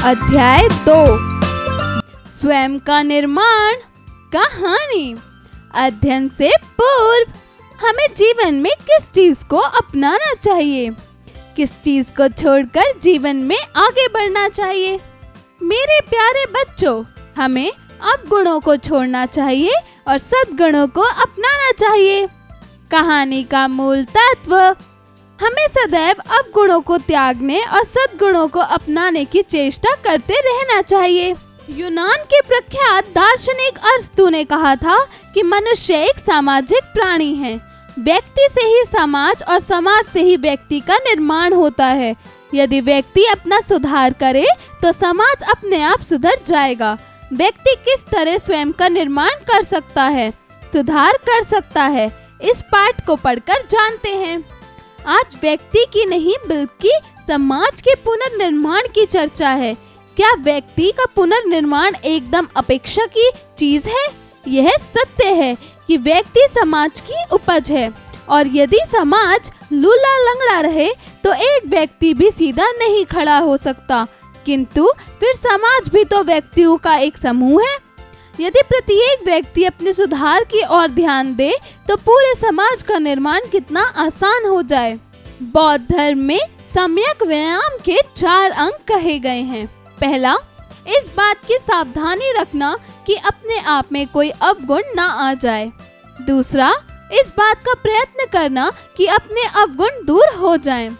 अध्याय 2 स्वयं का निर्माण कहानी। अध्ययन से पूर्व हमें जीवन में किस चीज को अपनाना चाहिए, किस चीज को छोड़कर जीवन में आगे बढ़ना चाहिए। मेरे प्यारे बच्चों, हमें अवगुणों को छोड़ना चाहिए और सद्गुणों को अपनाना चाहिए। कहानी का मूल तत्व, हमें सदैव अवगुणों को त्यागने और सद्गुणों को अपनाने की चेष्टा करते रहना चाहिए। यूनान के प्रख्यात दार्शनिक अरस्तु ने कहा था कि मनुष्य एक सामाजिक प्राणी है। व्यक्ति से ही समाज और समाज से ही व्यक्ति का निर्माण होता है। यदि व्यक्ति अपना सुधार करे तो समाज अपने आप सुधर जाएगा। व्यक्ति किस तरह स्वयं का निर्माण कर सकता है, सुधार कर सकता है, इस पाठ को पढ़कर जानते हैं। आज व्यक्ति की नहीं बल्कि समाज के पुनर्निर्माण की चर्चा है। क्या व्यक्ति का पुनर्निर्माण एकदम अपेक्षा की चीज है? यह सत्य है कि व्यक्ति समाज की उपज है और यदि समाज लूला लंगड़ा रहे तो एक व्यक्ति भी सीधा नहीं खड़ा हो सकता। किंतु फिर समाज भी तो व्यक्तियों का एक समूह है। यदि प्रत्येक व्यक्ति अपने सुधार की ओर ध्यान दे तो पूरे समाज का निर्माण कितना आसान हो जाए। बौद्ध धर्म में सम्यक व्यायाम के 4 अंग कहे गए हैं। पहला, इस बात की सावधानी रखना कि अपने आप में कोई अवगुण ना आ जाए। दूसरा, इस बात का प्रयत्न करना कि अपने अवगुण दूर हो जाएं।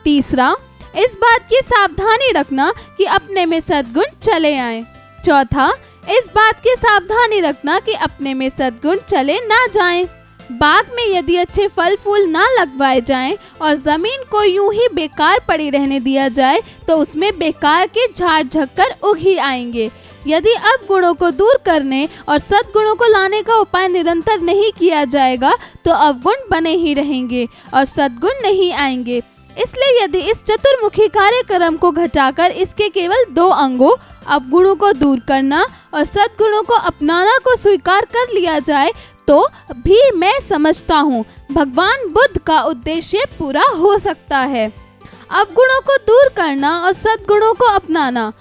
तीसरा, इस बात की सावधानी रखना कि अपने में सद्गुण चले आएं। चौथा, इस बात की सावधानी रखना कि अपने में सद्गुण चले ना जाएं। बाग में यदि अच्छे फल फूल ना लगवाए जाएं और जमीन को यूं ही बेकार पड़ी रहने दिया जाए तो उसमें बेकार के झाड़ झक्कर उग ही आएंगे। यदि अवगुणों को दूर करने और सद्गुणों को लाने का उपाय निरंतर नहीं किया जाएगा तो अवगुण बने ही रहेंगे और सद्गुण नहीं आएंगे। इसलिए यदि इस चतुर्मुखी कार्यक्रम को घटाकर इसके केवल 2 अंगों अवगुणों को दूर करना और सद्गुणों को अपनाना को स्वीकार कर लिया जाए तो भी मैं समझता हूँ भगवान बुद्ध का उद्देश्य पूरा हो सकता है। अवगुणों को दूर करना और सद्गुणों को अपनाना,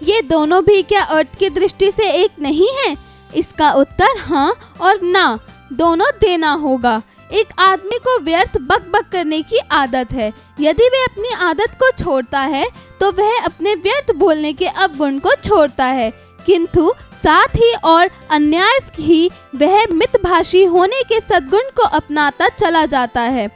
ये दोनों भी क्या अर्थ की दृष्टि से एक नहीं है? इसका उत्तर हाँ और ना दोनों देना होगा। एक आदमी को व्यर्थ बक करने की आदत है। यदि वह अपनी आदत को छोड़ता है तो वह अपने व्यर्थ बोलने के अवगुण को छोड़ता है, किंतु साथ ही और अन्याय ही वह मितभाषी होने के सद्गुण को अपनाता चला जाता है।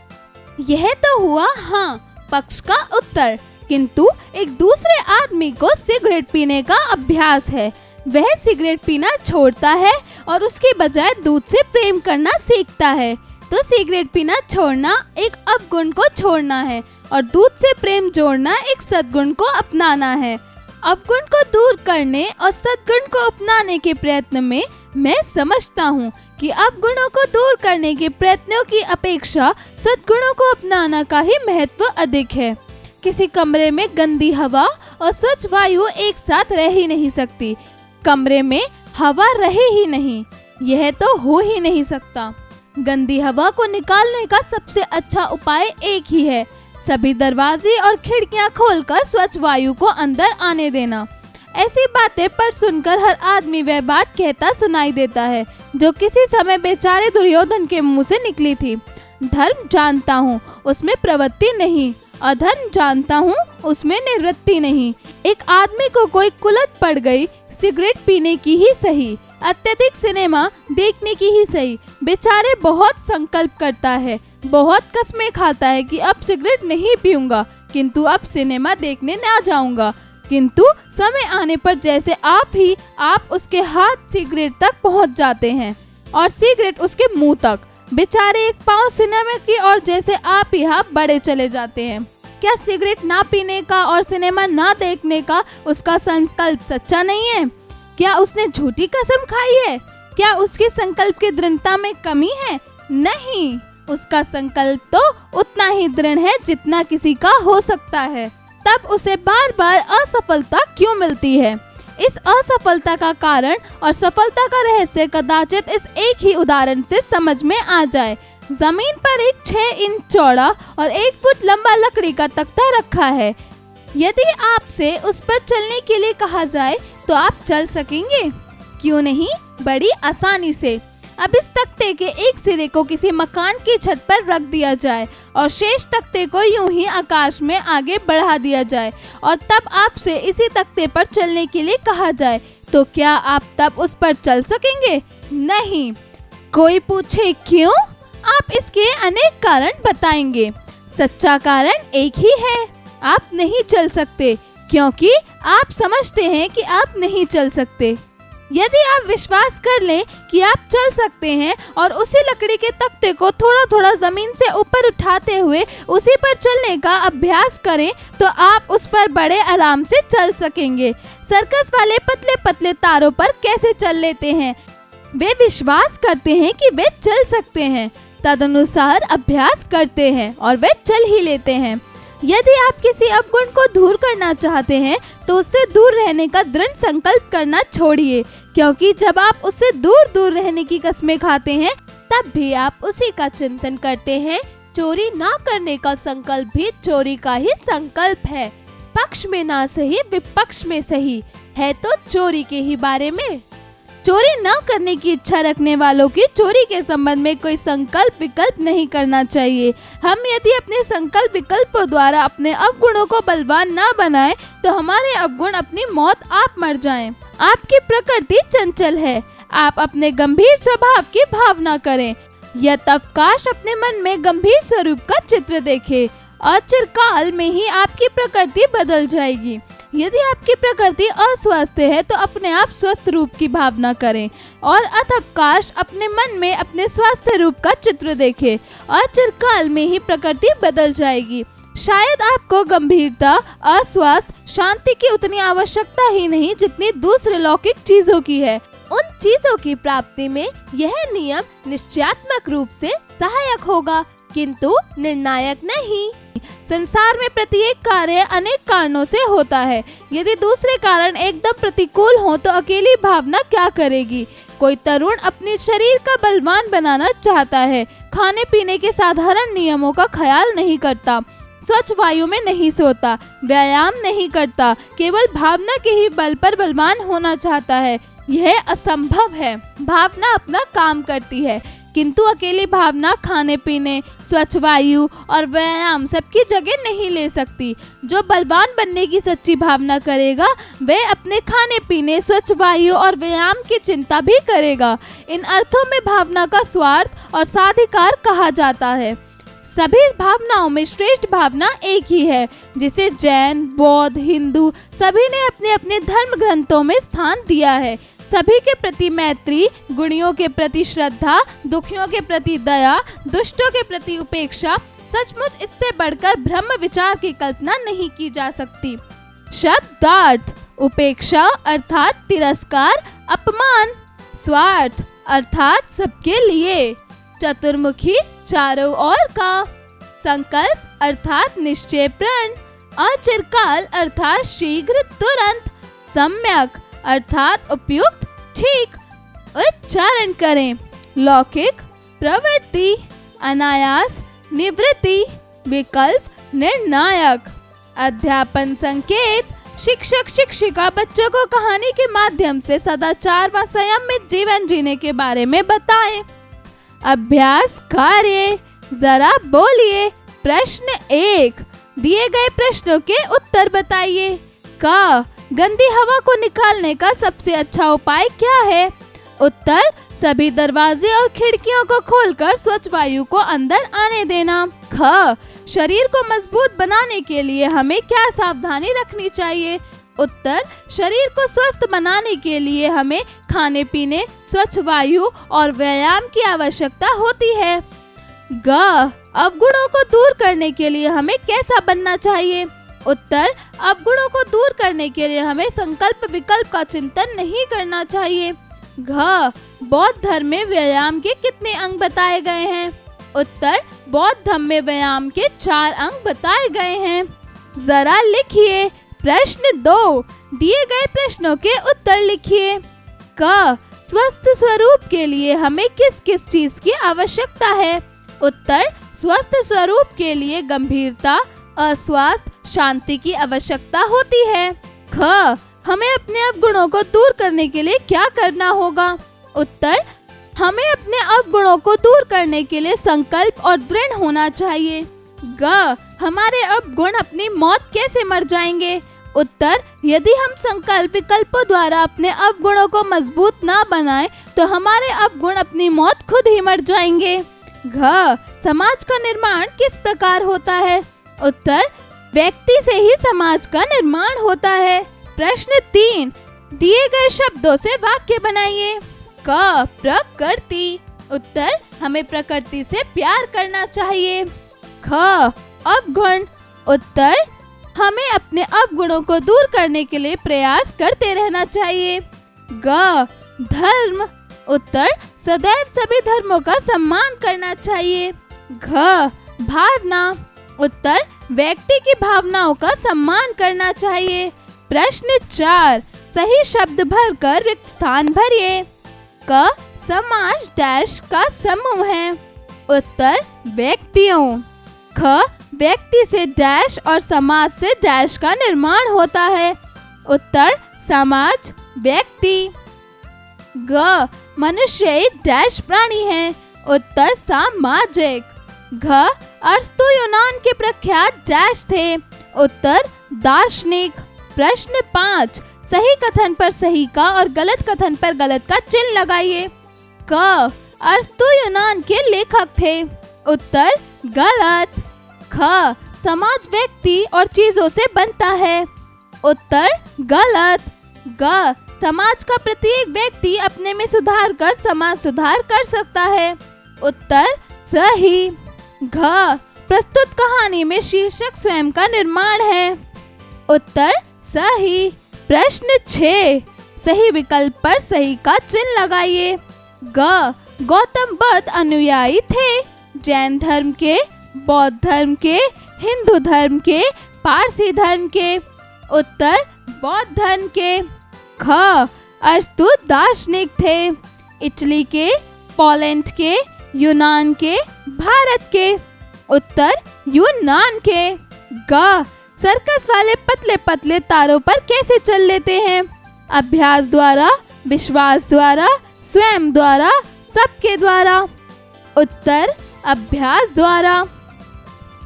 यह तो हुआ हाँ पक्ष का उत्तर। किंतु एक दूसरे आदमी को सिगरेट पीने का अभ्यास है। वह सिगरेट पीना छोड़ता है और उसके बजाय दूध से प्रेम करना सीखता है। तो सिगरेट पीना छोड़ना एक अवगुण को छोड़ना है और दूध से प्रेम जोड़ना एक सद्गुण को अपनाना है। अवगुण को दूर करने और सद्गुण को अपनाने के प्रयत्न में मैं समझता हूँ कि अवगुणों को दूर करने के प्रयत्नों की अपेक्षा सद्गुणों को अपनाना का ही महत्व अधिक है। किसी कमरे में गंदी हवा और स्वच्छ वायु एक साथ रह ही नहीं सकती। कमरे में हवा रहे ही नहीं, यह तो हो ही नहीं सकता। गंदी हवा को निकालने का सबसे अच्छा उपाय एक ही है, सभी दरवाजे और खिड़कियां खोलकर स्वच्छ वायु को अंदर आने देना। ऐसी बातें पर सुनकर हर आदमी वह बात कहता सुनाई देता है जो किसी समय बेचारे दुर्योधन के मुंह से निकली थी। धर्म जानता हूँ उसमें प्रवृत्ति नहीं, अधर्म जानता हूँ उसमें निवृत्ति नहीं। एक आदमी को कोई कुलत पड़ गई, सिगरेट पीने की ही सही, अत्यधिक सिनेमा देखने की ही सही, बेचारे बहुत संकल्प करता है, बहुत कस्में खाता है कि अब सिगरेट नहीं पीऊंगा, किंतु अब सिनेमा देखने ना जाऊंगा। किंतु समय आने पर जैसे आप उसके हाथ सिगरेट तक पहुंच जाते हैं और सिगरेट उसके मुंह तक। बेचारे एक पांव सिनेमा की और जैसे आप ही बढ़े चले जाते हैं। क्या सिगरेट ना पीने का और सिनेमा ना देखने का उसका संकल्प सच्चा नहीं है? क्या उसने झूठी कसम खाई है? क्या उसके संकल्प की दृढ़ता में कमी है? नहीं, उसका संकल्प तो उतना ही दृढ़ है जितना किसी का हो सकता है। तब उसे बार बार असफलता क्यों मिलती है? इस असफलता का कारण और सफलता का रहस्य कदाचित इस एक ही उदाहरण से समझ में आ जाए। जमीन पर एक 6 इंच चौड़ा और 1 फुट लंबा लकड़ी का तख्ता रखा है। यदि आपसे उस पर चलने के लिए कहा जाए तो आप चल सकेंगे? क्यों नहीं, बड़ी आसानी से। अब इस तख्ते के एक सिरे को किसी मकान की छत पर रख दिया जाए और शेष तख्ते को यूं ही आकाश में आगे बढ़ा दिया जाए और तब आपसे इसी तख्ते पर चलने के लिए कहा जाए, तो क्या आप तब उस पर चल सकेंगे? नहीं। कोई पूछे क्यों? आप इसके अनेक कारण बताएंगे। सच्चा कारण एक ही है, आप नहीं चल सकते, क्योंकि आप समझते हैं कि आप नहीं चल सकते। यदि आप विश्वास कर लें कि आप चल सकते हैं और उसी लकड़ी के तख्ते को थोड़ा थोड़ा जमीन से ऊपर उठाते हुए उसी पर चलने का अभ्यास करें, तो आप उस पर बड़े आराम से चल सकेंगे। सर्कस वाले पतले पतले तारों पर कैसे चल लेते हैं? वे विश्वास करते हैं कि वे चल सकते हैं, तदनुसार अभ्यास करते हैं और वे चल ही लेते हैं। यदि आप किसी अवगुण को दूर करना चाहते हैं तो उससे दूर रहने का दृढ़ संकल्प करना छोड़िए, क्योंकि जब आप उससे दूर दूर रहने की कसमें खाते हैं तब भी आप उसी का चिंतन करते हैं। चोरी ना करने का संकल्प भी चोरी का ही संकल्प है। पक्ष में ना सही विपक्ष में सही है तो चोरी के ही बारे में। चोरी न करने की इच्छा रखने वालों की चोरी के संबंध में कोई संकल्प विकल्प नहीं करना चाहिए। हम यदि अपने संकल्प विकल्पों द्वारा अपने अवगुणों को बलवान न बनाएं, तो हमारे अवगुण अपनी मौत आप मर जाएं। आपकी प्रकृति चंचल है, आप अपने गंभीर स्वभाव की भावना करें या तब काश अपने मन में गंभीर स्वरूप का चित्र देखें और चिरकाल में ही आपकी प्रकृति बदल जाएगी। यदि आपकी प्रकृति अस्वस्थ है तो अपने आप स्वस्थ रूप की भावना करें और अतः काश अपने मन में अपने स्वस्थ रूप का चित्र देखें और चिरकाल में ही प्रकृति बदल जाएगी। शायद आपको गंभीरता, अस्वस्थ, शांति की उतनी आवश्यकता ही नहीं जितनी दूसरे लौकिक चीजों की है। उन चीजों की प्राप्ति में यह नियम निश्चयात्मक रूप से सहायक होगा, किंतु निर्णायक नहीं। संसार में प्रत्येक कार्य अनेक कारणों से होता है। यदि दूसरे कारण एकदम प्रतिकूल हो तो अकेली भावना क्या करेगी? कोई तरुण अपने शरीर का बलवान बनाना चाहता है, खाने पीने के साधारण नियमों का ख्याल नहीं करता, स्वच्छ वायु में नहीं सोता, व्यायाम नहीं करता, केवल भावना के ही बल पर बलवान होना चाहता है। यह असंभव है। भावना अपना काम करती है, किंतु अकेली भावना खाने पीने, स्वच्छ वायु और व्यायाम सबकी जगह नहीं ले सकती। जो बलवान बनने की सच्ची भावना करेगा वह अपने खाने पीने, स्वच्छ वायु और व्यायाम की चिंता भी करेगा। इन अर्थों में भावना का स्वार्थ और साधिकार कहा जाता है। सभी भावनाओं में श्रेष्ठ भावना एक ही है, जिसे जैन, बौद्ध, हिंदू सभी ने अपने अपने धर्म ग्रंथों में स्थान दिया है। सभी के प्रति मैत्री, गुणियों के प्रति श्रद्धा, दुखियों के प्रति दया, दुष्टों के प्रति उपेक्षा, सचमुच इससे बढ़कर ब्रह्म विचार की कल्पना नहीं की जा सकती। शब्दार्थ: उपेक्षा अर्थात तिरस्कार, अपमान; स्वार्थ अर्थात सबके लिए, चतुर्मुखी चारों ओर का; संकल्प अर्थात निश्चय प्रण; अचिरकाल अर्थात शीघ्र तुरंत; सम्यक अर्थात उपयुक्त ठीक उच्चारण करें; लौकिक प्रवृत्ति; अनायास निवृत्ति; विकल्प निर्णायक। अध्यापन संकेत: शिक्षक शिक्षिका बच्चों को कहानी के माध्यम से सदाचार व संयमित जीवन जीने के बारे में बताएं। अभ्यास कार्य: जरा बोलिए। प्रश्न 1, दिए गए प्रश्नों के उत्तर बताइए। क, गंदी हवा को निकालने का सबसे अच्छा उपाय क्या है? उत्तर, सभी दरवाजे और खिड़कियों को खोलकर स्वच्छ वायु को अंदर आने देना। ख, शरीर को मजबूत बनाने के लिए हमें क्या सावधानी रखनी चाहिए? उत्तर, शरीर को स्वस्थ बनाने के लिए हमें खाने पीने, स्वच्छ वायु और व्यायाम की आवश्यकता होती है। ग, अवगुणों को दूर करने के लिए हमें कैसा बनना चाहिए? उत्तर, अवगुणों को दूर करने के लिए हमें संकल्प विकल्प का चिंतन नहीं करना चाहिए। घ, बौद्ध धर्म में व्यायाम के कितने अंग बताए गए हैं? उत्तर, बौद्ध धर्म में व्यायाम के 4 अंग बताए गए हैं। जरा लिखिए। प्रश्न 2, दिए गए प्रश्नों के उत्तर लिखिए। क, स्वस्थ स्वरूप के लिए हमें किस किस चीज की आवश्यकता है? उत्तर, स्वस्थ स्वरूप के लिए गंभीरता, अस्वास्थ्य, शांति की आवश्यकता होती है। ख, हमें अपने अवगुणों को दूर करने के लिए क्या करना होगा? उत्तर, हमें अपने अवगुणों को दूर करने के लिए संकल्प और दृढ़ होना चाहिए। ग, हमारे अवगुण अपनी मौत कैसे मर जाएंगे? उत्तर, यदि हम संकल्प विकल्पों द्वारा अपने अवगुणों को मजबूत ना बनाएं, तो हमारे अवगुण अपनी मौत खुद ही मर जाएंगे। घ, समाज का निर्माण किस प्रकार होता है? उत्तर, व्यक्ति से ही समाज का निर्माण होता है। प्रश्न 3, दिए गए शब्दों से वाक्य बनाइए। क, प्रकृति। उत्तर, हमें प्रकृति से प्यार करना चाहिए। ख, अवगुण। उत्तर, हमें अपने अवगुणों को दूर करने के लिए प्रयास करते रहना चाहिए। ग, धर्म। उत्तर, सदैव सभी धर्मों का सम्मान करना चाहिए। घ, भावना। उत्तर, व्यक्ति की भावनाओं का सम्मान करना चाहिए। प्रश्न 4, सही शब्द भरकर रिक्त स्थान भरिए। क, समाज डैश का समूह है। उत्तर, व्यक्तियों। ख, व्यक्ति से डैश और समाज से डैश का निर्माण होता है। उत्तर, समाज, व्यक्ति। ग, मनुष्य एक डैश प्राणी है। उत्तर, सामाजिक। घ, अरस्तु यूनान के प्रख्यात डैश थे। उत्तर, दार्शनिक। प्रश्न 5, सही कथन पर सही का और गलत कथन पर गलत का चिन्ह लगाइए। क, अरस्तु यूनान के लेखक थे। उत्तर, गलत। ख, समाज व्यक्ति और चीजों से बनता है। उत्तर, गलत। ग, समाज का प्रत्येक व्यक्ति अपने में सुधार कर समाज सुधार कर सकता है। उत्तर, सही। घ, प्रस्तुत कहानी में शीर्षक स्वयं का निर्माण है। उत्तर, सही। प्रश्न 6, सही विकल्प पर सही का चिन्ह लगाइए। ग, गौतम बुद्ध अनुयायी थे। जैन धर्म के, बौद्ध धर्म के, हिंदू धर्म के, पारसी धर्म के। उत्तर, बौद्ध धर्म के। ख, अरस्तु दार्शनिक थे। इटली के, पोलैंड के, यूनान के, भारत के। उत्तर, यूनान के। ग, सर्कस वाले पतले पतले तारों पर कैसे चल लेते हैं? अभ्यास द्वारा, विश्वास द्वारा, स्वयं द्वारा, सबके द्वारा। उत्तर, अभ्यास द्वारा।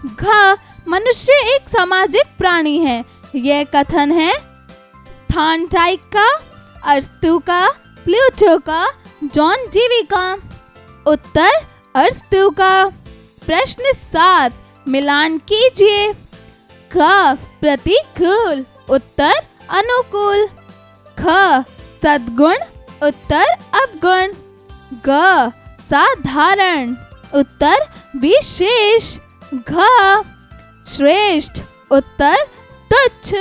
घ, मनुष्य एक सामाजिक प्राणी है। यह कथन है थार्नडाइक का, अरस्तु का, प्लूटो का, जॉन डीवी का। उत्तर, अरस्तु का। प्रश्न 7, मिलान कीजिए। ख, प्रतिकूल। उत्तर, अनुकूल। ख, सद्गुण। उत्तर, अवगुण। ग, साधारण। उत्तर, विशेष। घ, श्रेष्ठ। उत्तर, तुच्छ।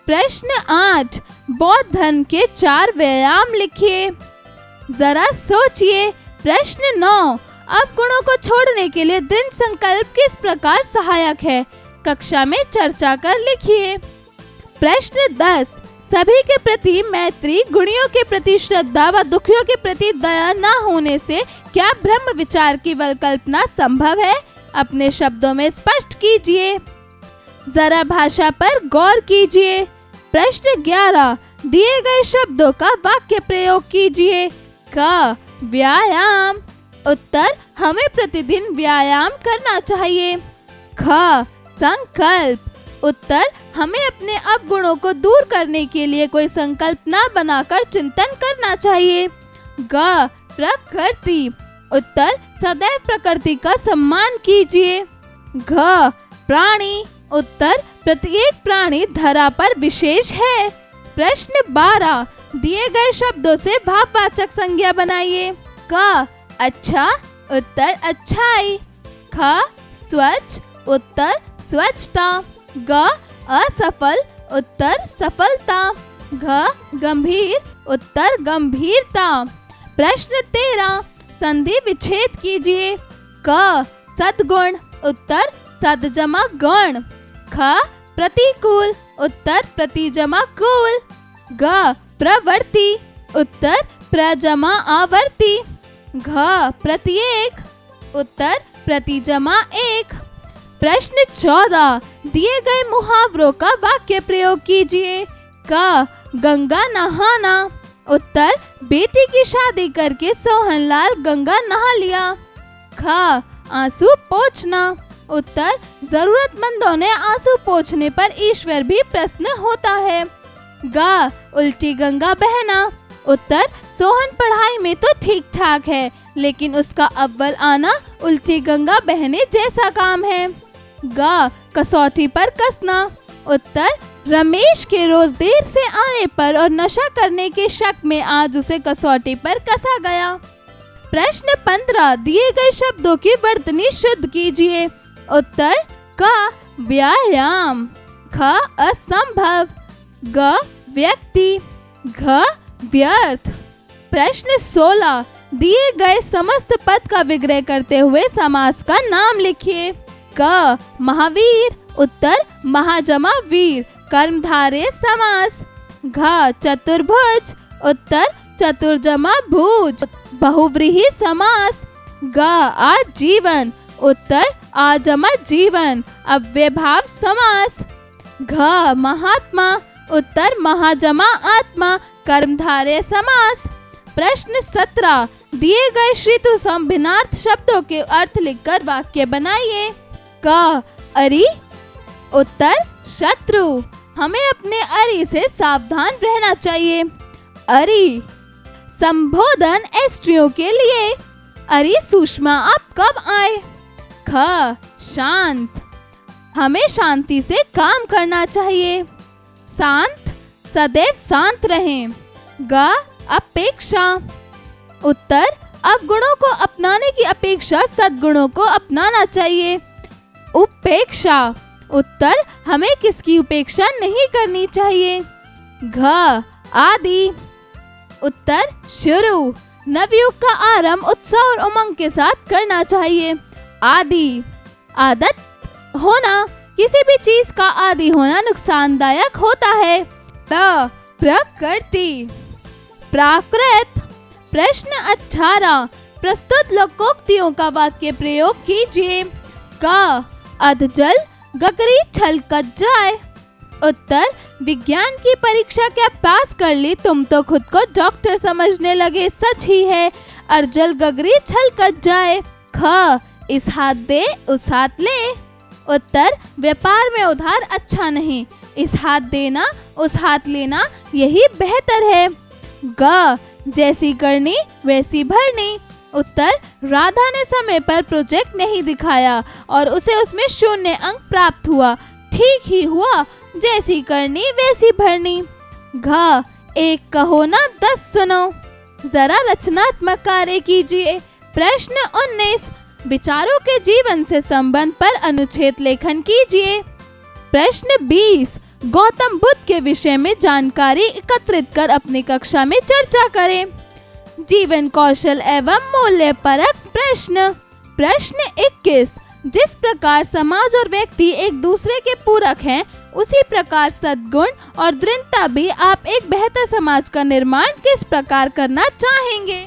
प्रश्न 8, बौद्ध धर्म के 4 व्यायाम लिखिए। जरा सोचिए। प्रश्न 9, अवगुणों को छोड़ने के लिए दृढ़ संकल्प किस प्रकार सहायक है? कक्षा में चर्चा कर लिखिए। प्रश्न 10, सभी के प्रति मैत्री, गुणियों के प्रति श्रद्धा व दुखियों के प्रति दया न होने से क्या ब्रह्म विचार की कल्पना संभव है? अपने शब्दों में स्पष्ट कीजिए। जरा भाषा पर गौर कीजिए। प्रश्न 11, दिए गए शब्दों का वाक्य प्रयोग कीजिए। क, व्यायाम। उत्तर, हमें प्रतिदिन व्यायाम करना चाहिए। ख, संकल्प। उत्तर, हमें अपने अवगुणों को दूर करने के लिए कोई संकल्प न बनाकर चिंतन करना चाहिए। ग, प्रकृति। उत्तर, सदैव प्रकृति का सम्मान कीजिए। घ, प्राणी। उत्तर, प्रत्येक प्राणी धरा पर विशेष है। प्रश्न 12, दिए गए शब्दों से भाववाचक संज्ञा बनाइए। क, अच्छा। उत्तर, अच्छाई। ख, स्वच्छ। उत्तर, स्वच्छता। ग, असफल। उत्तर, सफलता। घ, गंभीर। उत्तर, गंभीरता। प्रश्न 13, संधि विच्छेद कीजिए। क, सद्गुण। उत्तर, सद जमा गुण। ख, प्रतिकूल। उत्तर, प्रति जमा कूल। ग, प्रवृत्ति। उत्तर, प्रजमा आवर्ती। घ, प्रत्येक। उत्तर, प्रति जमा एक। प्रश्न 14 दिए गए मुहावरों का वाक्य प्रयोग कीजिए। क गंगा नहाना। उत्तर बेटी की शादी करके सोहनलाल गंगा नहा लिया। ख आंसू पोंछना। उत्तर जरूरतमंदों ने आंसू पोंछने पर ईश्वर भी प्रसन्न होता है। ग उल्टी गंगा बहना। उत्तर सोहन पढ़ाई में तो ठीक ठाक है, लेकिन उसका अव्वल आना उल्टी गंगा बहने जैसा काम है। ग कसौटी पर कसना। उत्तर रमेश के रोज देर से आने पर और नशा करने के शक में आज उसे कसौटी पर कसा गया। प्रश्न 15 दिए गए शब्दों की वर्तनी शुद्ध कीजिए। उत्तर क व्यायाम। ख असंभव। ग व्यक्ति। घ व्यर्थ। प्रश्न 16 दिए गए समस्त पद का विग्रह करते हुए समास का नाम लिखिए। क महावीर। उत्तर महाजमा वीर कर्मधारय समास। घ चतुर्भुज। उत्तर चतुर्जमा भुज बहुव्रीहि समास। ग आजीवन। उत्तर आजमा जीवन अव्ययभाव समास। घ महात्मा। उत्तर महाजमा आत्मा कर्मधारय समास। प्रश्न 17 दिए गए श्रुति सम भिन्नार्थ शब्दों के अर्थ लिखकर वाक्य बनाइए। क अरि। उत्तर शत्रु हमें अपने अरि से सावधान रहना चाहिए। अरि संबोधन स्त्रियों के लिए। अरे सुषमा आप कब आए। ख शांत हमें शांति से काम करना चाहिए। शांत सदैव शांत रहें। ग अपेक्षा। उत्तर अवगुणों को अपनाने की अपेक्षा सद्गुणों को अपनाना चाहिए। उपेक्षा। उत्तर हमें किसकी उपेक्षा नहीं करनी चाहिए। घ आदि। उत्तर शुरू नवयुग का आरंभ उत्साह और उमंग के साथ करना चाहिए। आदि आदत होना किसी भी चीज का आदि होना नुकसानदायक होता है। त प्रकृति प्राकृत। प्रश्न 18 प्रस्तुत लोकोक्तियों का वाक्य प्रयोग कीजिए। क अधजल गगरी छलकत जाए। उत्तर विज्ञान की परीक्षा क्या पास कर ली, तुम तो खुद को डॉक्टर समझने लगे, सच ही है। अर्जल गगरी छलकत जाए। ख इस हाथ दे उस हाथ ले। उत्तर व्यापार में उधार अच्छा नहीं, इस हाथ देना उस हाथ लेना यही बेहतर है। ग जैसी करनी वैसी भरनी। उत्तर राधा ने समय पर प्रोजेक्ट नहीं दिखाया और उसे उसमें 0 अंक प्राप्त हुआ, ठीक ही हुआ, जैसी करनी वैसी भरनी। घ एक कहो ना 10 सुनो। जरा रचनात्मक कार्य कीजिए। प्रश्न 19 विचारों के जीवन से संबंध पर अनुच्छेद लेखन कीजिए। प्रश्न 20 गौतम बुद्ध के विषय में जानकारी एकत्रित कर अपनी कक्षा में चर्चा करें। जीवन कौशल एवं मूल्य परक प्रश्न। प्रश्न 21 जिस प्रकार समाज और व्यक्ति एक दूसरे के पूरक हैं, उसी प्रकार सद्गुण और दृढ़ता भी आप एक बेहतर समाज का निर्माण किस प्रकार करना चाहेंगे।